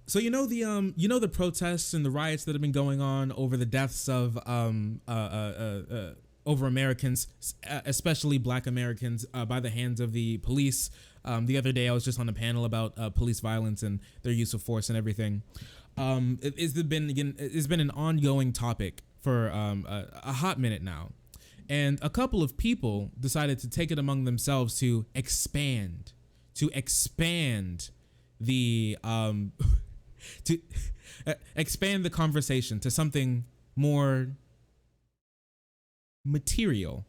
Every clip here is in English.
So the protests and the riots that have been going on over the deaths of over Americans, especially Black Americans, by the hands of the police. The other day, I was just on a panel about police violence and their use of force and everything. It's been an ongoing topic for a hot minute now, and a couple of people decided to take it among themselves to expand the to expand the conversation to something more material.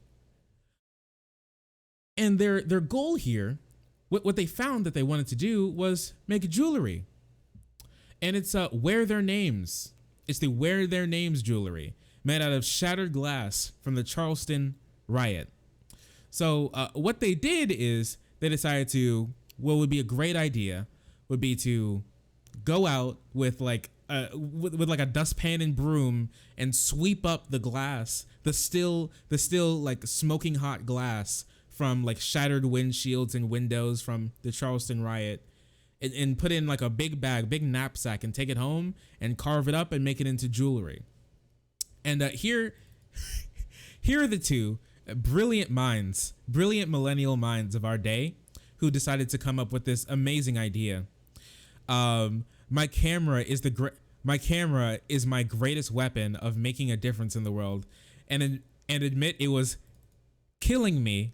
And their goal here, what they found that they wanted to do was make jewelry. And it's wear their names. It's the wear their names jewelry made out of shattered glass from the Charleston riot. So what they did is they decided to, what would be a great idea would be to go out with like with like a dustpan and broom and sweep up the glass, the still like smoking hot glass from like shattered windshields and windows from the Charleston riot, and put in like a big bag, big knapsack, and take it home and carve it up and make it into jewelry. And here are the two brilliant millennial minds of our day who decided to come up with this amazing idea. My camera is my greatest weapon of making a difference in the world, and admit it was killing me.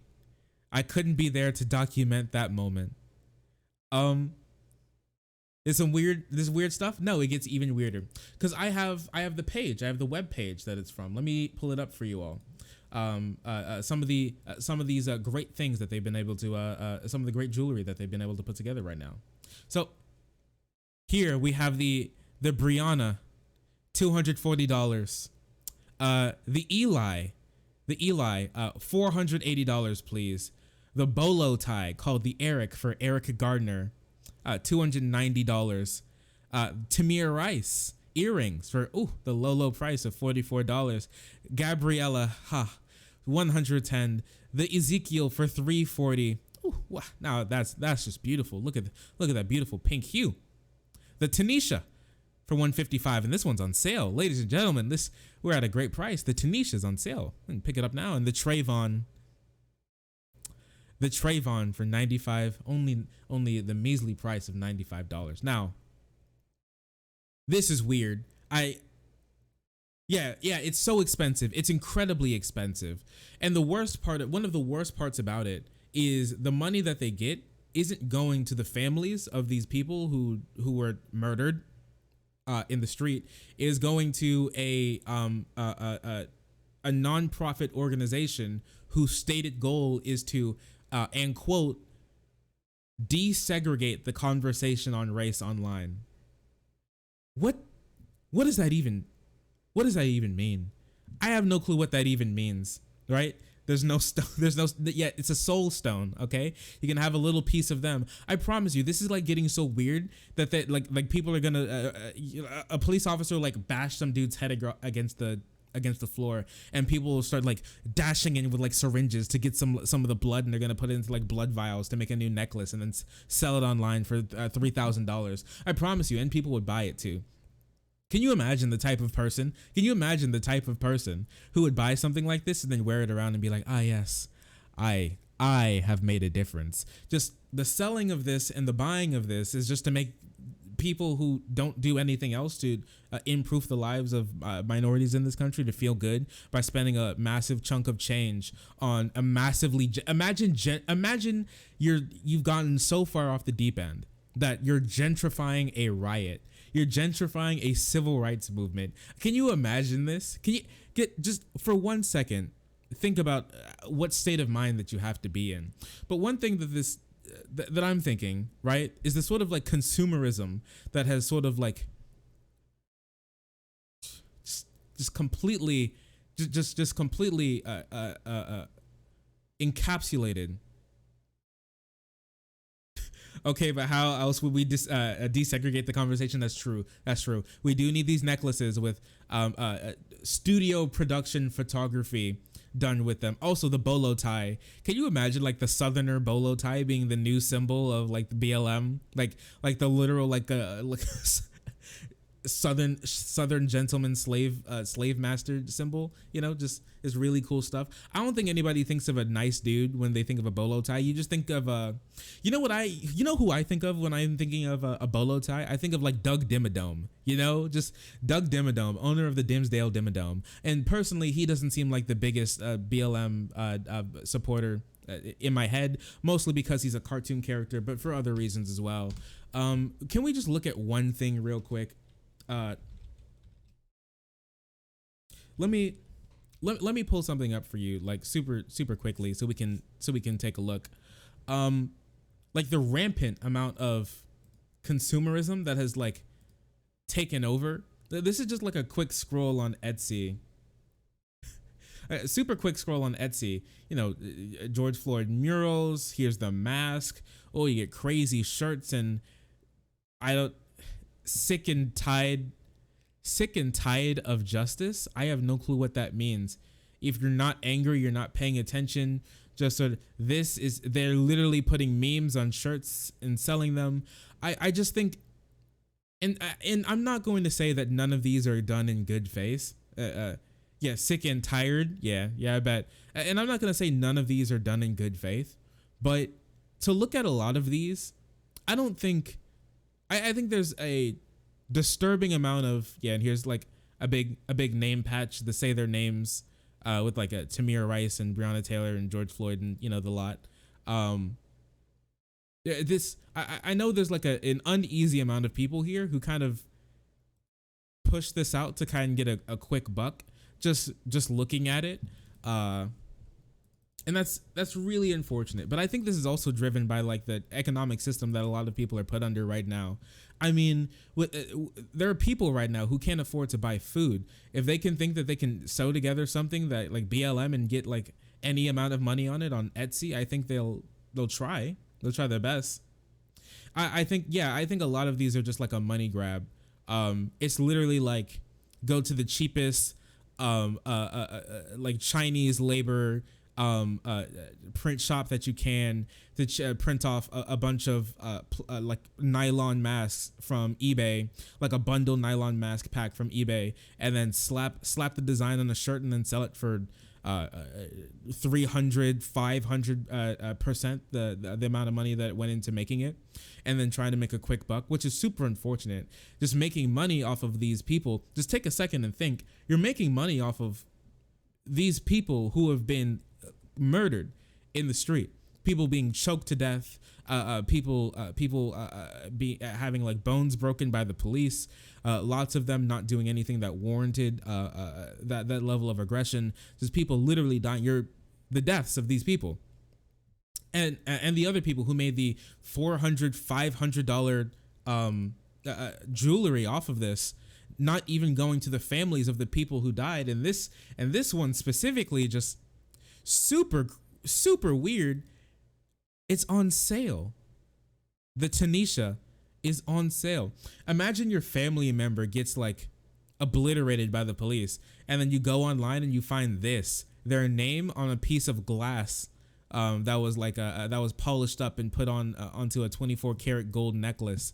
I couldn't be there to document that moment. There's weird stuff. No, it gets even weirder because I have the web page that it's from. Let me pull it up for you all. Some of these great things that they've been able to, some of the great jewelry that they've been able to put together right now. So here we have the Brianna, $240. The Eli, $480, please. The bolo tie called the Eric for Eric Gardner, $290. Tamir Rice earrings for the low price of $44. Gabriella, $110. The Ezekiel for $340. Wow, now that's just beautiful. Look at that beautiful pink hue. The Tanisha for $155, and this one's on sale, ladies and gentlemen. We're at a great price. The Tanisha's on sale. You can pick it up now. And the Trayvon for $95, only the measly price of $95. Now, this is weird. It's so expensive. It's incredibly expensive. And one of the worst parts about it is the money that they get isn't going to the families of these people who were murdered in the street. Is going to a nonprofit organization whose stated goal is to and quote, desegregate the conversation on race online. What does that even mean? I have no clue what that even means, right? It's a soul stone, okay? You can have a little piece of them. I promise you, this is like getting so weird that like people are gonna, a police officer like bash some dude's head against the floor, and people will start like dashing in with like syringes to get some of the blood, and they're gonna put it into like blood vials to make a new necklace and then sell it online for $3,000. I promise you, and people would buy it too. Can you imagine the type of person who would buy something like this and then wear it around and be like, yes, I have made a difference. Just the selling of this and the buying of this is just to make people who don't do anything else to improve the lives of minorities in this country to feel good by spending a massive chunk of change on a massively imagine you've gotten so far off the deep end that you're gentrifying a riot. You're gentrifying a civil rights movement. Can you imagine this? Can you get just for 1 second think about what state of mind that you have to be in? But one thing that I'm thinking, right, is this sort of like consumerism that has sort of like just completely encapsulated. Okay, but how else would we desegregate the conversation? That's true. We do need these necklaces with studio production photography done with them. Also, the bolo tie. Can you imagine like the Southerner bolo tie being the new symbol of like the BLM? Like the literal like southern gentleman slave master symbol, just is really cool stuff. I don't think anybody thinks of a nice dude when they think of a bolo tie. You just think of who I think of when I'm thinking of a bolo tie. I think of like Doug Dimmadome, just Doug Dimmadome, owner of the Dimsdale Dimmadome. And personally, he doesn't seem like the biggest BLM supporter in my head, mostly because he's a cartoon character, but for other reasons as well. Can we just look at one thing real quick? Let me pull something up for you, like super quickly, so we can take a look. Like the rampant amount of consumerism that has like taken over. This is just like a quick scroll on Etsy. Super quick scroll on Etsy. George Floyd murals. Here's the mask. Oh, you get crazy shirts and sick and tired of justice. I have no clue what that means. If you're not angry, you're not paying attention. Just so they're literally putting memes on shirts and selling them. I just think, and I'm not going to say that none of these are done in good faith. Yeah, sick and tired. Yeah, I bet. And I'm not going to say none of these are done in good faith, but to look at a lot of these, I don't think, I think there's a disturbing amount of, and here's like a big name patch to say their names, with like a Tamir Rice and Breonna Taylor and George Floyd and the lot. I know there's like an uneasy amount of people here who kind of push this out to kind of get a quick buck just looking at it. And that's really unfortunate. But I think this is also driven by like the economic system that a lot of people are put under right now. I mean, there are people right now who can't afford to buy food. If they can think that they can sew together something that like BLM and get like any amount of money on it on Etsy, I think they'll try. They'll try their best. I think a lot of these are just like a money grab. It's literally like go to the cheapest like Chinese labor print shop that you can to print off a bunch of like nylon masks from eBay, like a bundle nylon mask pack from eBay, and then slap the design on a shirt and then sell it for 300-500% the amount of money that went into making it, and then trying to make a quick buck, which is super unfortunate. Just making money off of these people. Just take a second and think. You're making money off of these people who have been murdered in the street, people being choked to death, people having like bones broken by the police, lots of them not doing anything that warranted that level of aggression. Just people literally dying. The deaths of these people, and the other people who made the $400-500 jewelry off of this, not even going to the families of the people who died. And this one specifically, just super weird. It's on sale. The Tanisha is on sale. Imagine your family member gets like obliterated by the police, and then you go online and you find their name on a piece of glass that was like that was polished up and put onto a 24 karat gold necklace,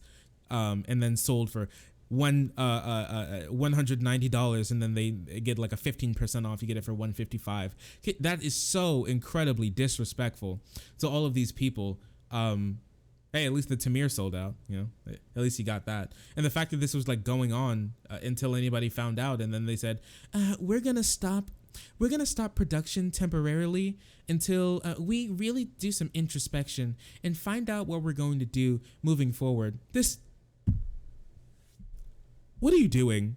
and then sold for $190, and then they get like a 15% off. You get it for $155. That is so incredibly disrespectful to all of these people. Hey, at least the Tamir sold out, at least he got that. And the fact that this was like going on until anybody found out, and then they said, we're gonna stop production temporarily until we really do some introspection and find out what we're going to do moving forward. What are you doing?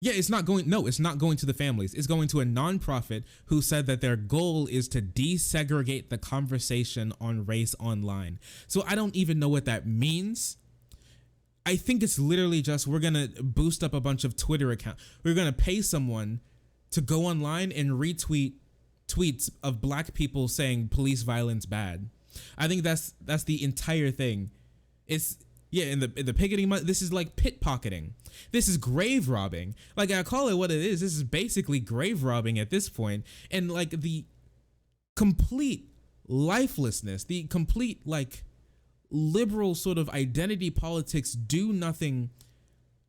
Yeah, it's not going to the families. It's going to a nonprofit who said that their goal is to desegregate the conversation on race online. So I don't even know what that means. I think it's literally just, we're going to boost up a bunch of Twitter accounts. We're going to pay someone to go online and retweet tweets of black people saying police violence bad. I think that's the entire thing. In the picketing, this is like pickpocketing. This is grave robbing. Like, I call it what it is. This is basically grave robbing at this point. And like the complete lifelessness, the complete like liberal sort of identity politics do nothing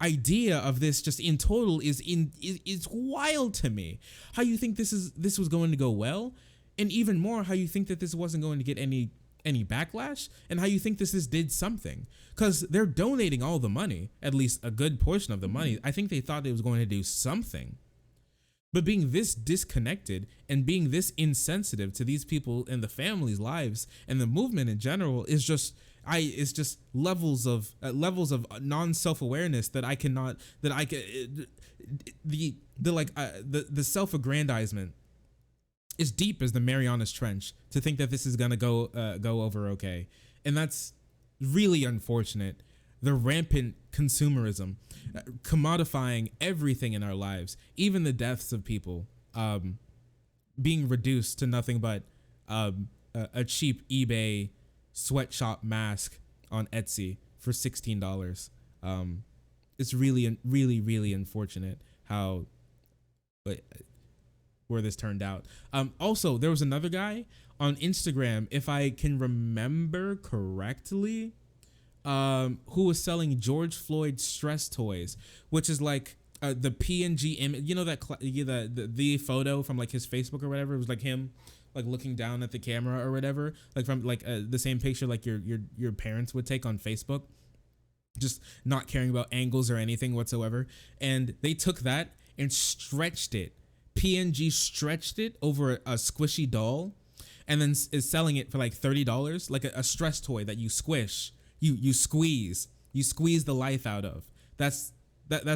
idea of this just in total is wild to me. How you think this was going to go well, and even more how you think that this wasn't going to get any backlash, and how you think this did something, because they're donating all the money, at least a good portion of the money. I think they thought it was going to do something, but being this disconnected and being this insensitive to these people and the families' lives and the movement in general is just it's just levels of non-self-awareness that I cannot, that I can, the self-aggrandizement is deep as the Marianas Trench to think that this is gonna go over okay, and that's really unfortunate. The rampant consumerism, commodifying everything in our lives, even the deaths of people, being reduced to nothing but a cheap eBay sweatshop mask on Etsy for $16. It's really unfortunate how where this turned out. Also, there was another guy on Instagram, if I can remember correctly, who was selling George Floyd stress toys, which is like the PNG image, you know, that the photo from like his Facebook or whatever. It was like him like looking down at the camera or whatever, like from like the same picture like your parents would take on Facebook, just not caring about angles or anything whatsoever. And they took that and stretched it. PNG stretched it over a squishy doll, and then is selling it for like $30, like a stress toy that you squish, you squeeze the life out of. That's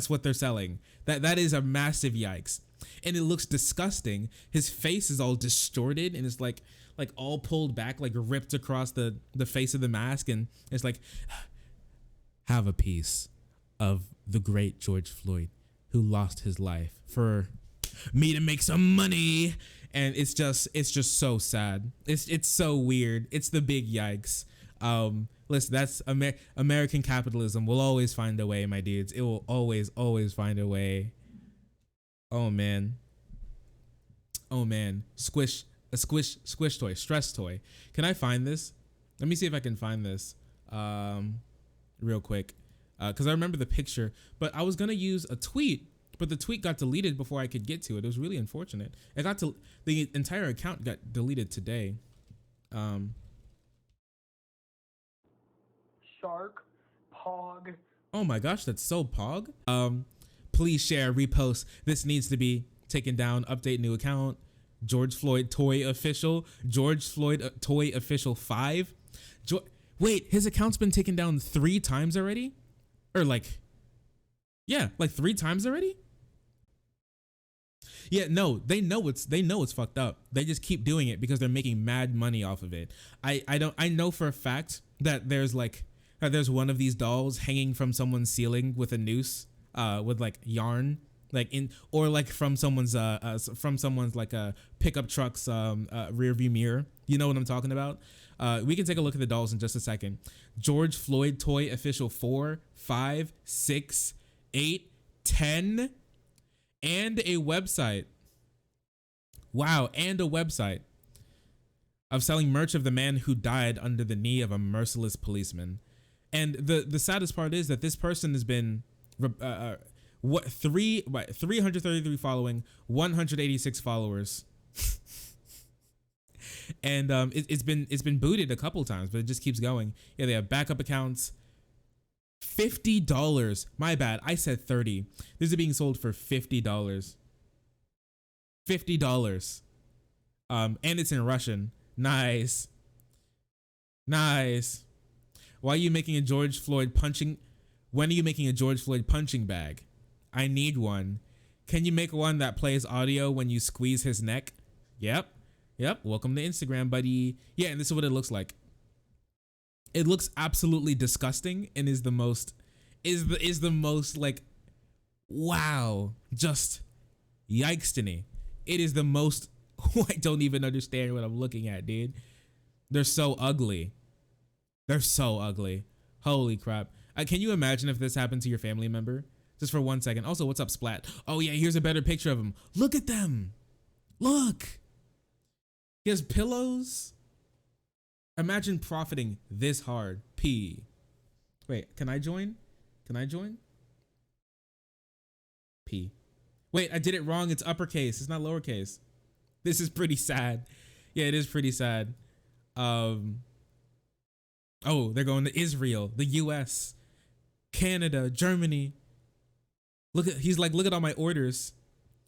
what they're selling. That is a massive yikes. And it looks disgusting. His face is all distorted and it's like all pulled back, like ripped across the face of the mask, and it's like, have a piece of the great George Floyd who lost his life for me to make some money. And it's just so sad. It's so weird. It's the big yikes. Listen, that's American capitalism will always find a way, my dudes. It will always find a way. Oh man. Squish toy, stress toy. Can I find this? Let me see if I can find this real quick, because I remember the picture, but I was gonna use a tweet, but the tweet got deleted before I could get to it. It was really unfortunate. The entire account got deleted today. Shark, Pog. Oh my gosh, that's so Pog. Please share, repost. This needs to be taken down. Update new account. George Floyd Toy Official. George Floyd Toy Official 5. Wait, his account's been taken down 3 times already? Or like 3 times already? Yeah, no, they know it's fucked up. They just keep doing it because they're making mad money off of it. I know for a fact that there's one of these dolls hanging from someone's ceiling with a noose, with like yarn, or like from someone's like a pickup truck's rear view mirror. You know what I'm talking about? We can take a look at the dolls in just a second. George Floyd Toy Official 4, 5, 6, 8, 10, and a website. Wow, and a website of selling merch of the man who died under the knee of a merciless policeman. And the saddest part is that this person has been 333 following, 186 followers. And it's been booted a couple times, but it just keeps going. Yeah, they have backup accounts. $50. My bad. I said 30. This is being sold for $50. $50. And it's in Russian. Nice. Nice. Why are you making a George Floyd punching? When are you making a George Floyd punching bag? I need one. Can you make one that plays audio when you squeeze his neck? Yep. Welcome to Instagram, buddy. Yeah, and this is what it looks like. It looks absolutely disgusting and is the most like, wow, just yikes to me. It is the most, I don't even understand what I'm looking at, dude. They're so ugly. They're so ugly. Holy crap. Can you imagine if this happened to your family member? Just for 1 second. Also, what's up, Splat? Oh yeah, here's a better picture of him. Look at them. Look. He has pillows. Imagine profiting this hard. P. Wait, can I join? Can I join? P. Wait, I did it wrong. It's uppercase. It's not lowercase. This is pretty sad. Yeah, it is pretty sad. Oh, they're going to Israel, the US, Canada, Germany. He's like, look at all my orders.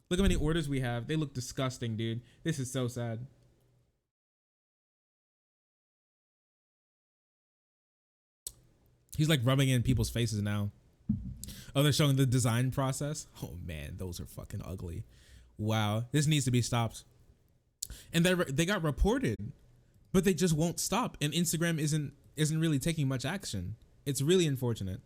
Look how many orders we have. They look disgusting, dude. This is so sad. He's like rubbing it in people's faces now. Oh, they're showing the design process. Oh man, those are fucking ugly. Wow, this needs to be stopped. And they got reported, but they just won't stop. And Instagram isn't really taking much action. It's really unfortunate.